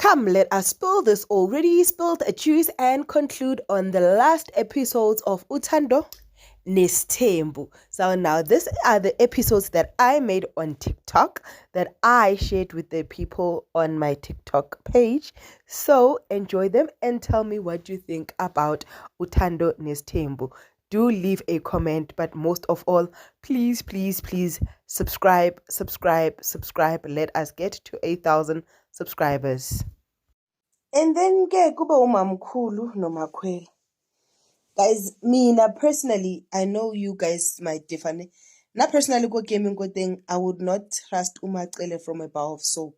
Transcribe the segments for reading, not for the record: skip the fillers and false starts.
Come, let us spill this already spilled juice and conclude on the last episodes of Uthando Nesthembu. So now these are the episodes that I made on TikTok that I shared with the people on my TikTok page. So enjoy them and tell me what you think about Uthando Nesthembu. Do leave a comment, but most of all, please, please, please subscribe. Let us get to 8,000 subscribers. And then ke kuba umamkhulu nomakhwela. Guys, mina personally, I know you guys might differ. Na personally go gaming go thing, I would not trust uMacele from a bar of soap.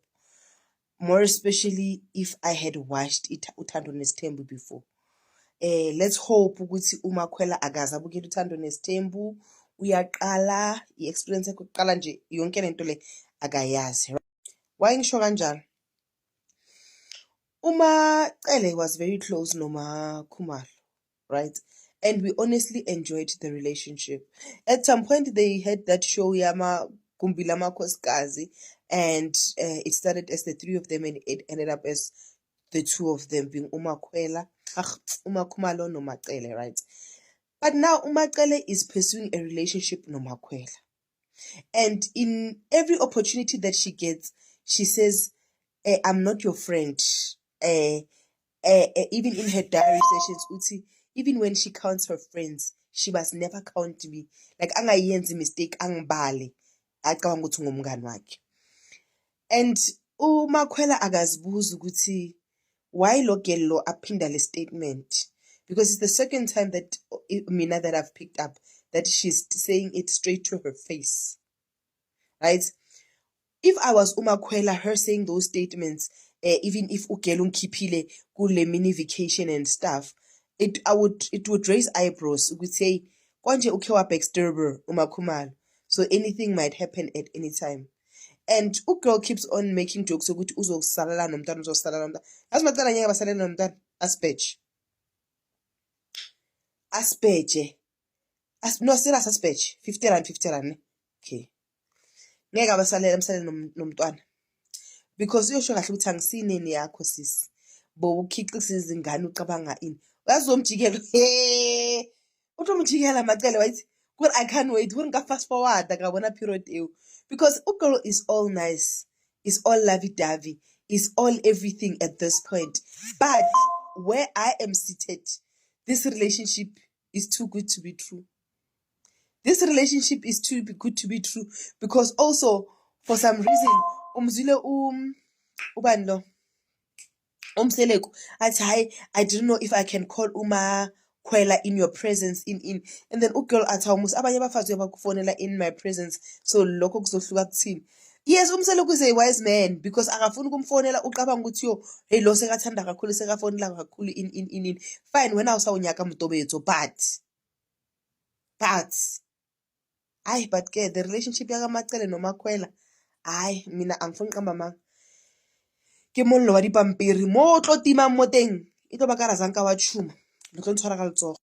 More especially if I had watched it Uthando Nesthembu before. Let's hope ukuthi uMakhwela akaze abukela Uthando Nesthembu, uyaqala i-experience yakhe yokuqala nje yonke lento le akayazi. Why ngisho kanjalo? uMacele was very close noMakhumalo, right? And we honestly enjoyed the relationship. At some point they had that show Yama Gumbi Lamakhosikazi, and it started as the three of them and it ended up as the two of them being uMakhumalo noMacele, right? But now uMacele is pursuing a relationship noMakhwela. And in every opportunity that she gets, she says, I'm not your friend. Even in her diary sessions, Uti, even when she counts her friends, she must never count me. Like angayenzi mistake angibale acabanga ukuthi ngumngani wakhe. And uMakhwela akazibuza ukuthi why lo girl lo aphinda le statement, because it's the second time that mina that I've picked up that she's saying it straight to her face, right? If I was uMakhwela, her saying those statements, even if ugel ungikhiphile kule mini vacation and stuff, it would raise eyebrows. It would say, konje ukhe wa backstabber uMakhumalo, so anything might happen at any time. And ugirl keeps on making jokes ukuthi uzosalala nomntana uzosalala nomntana. Azimacala ngeke basalele nomntana aspeche. No, still aspeche. 50 rand. Okay. Ngeke abasalele nomntwana. Because uyosho kahle ukuthi angisinini yakho sis. Bo ukhiqisa izingane ucabanga ini. Uyazomjikela. Uthi umjikela Macele wathi, "Good, I can't wait. Ngika fast forward akabona period ewu." Because ugirl is all nice, is all lovey-dovey, is all everything at this point. But where I am seated, this relationship is too good to be true. This relationship is too good to be true because also for some reason umzile ubani lo Umseleko athi hayi, I didn't know if I can call uMakhwela in your presence in and then ugirl athi awumusi abanye abafazi uyabakufonela in my presence, so lokho kuzohluka kuthini. Yes, Umseleko is a wise man because akafuni ukumfonela uqabanga ukuthi yo hey lo sekathanda kakhulu sekafonela kakhulu in fine wena usawunyaka mtobetho but but ke the relationship yakaMacele noMakhwela mina angifuni qamba manga ke mollo wa dipampiri mo tlo timang mo teng e tlo ba ka razanka wa tshuma le tlo ntshwara ka letsogo.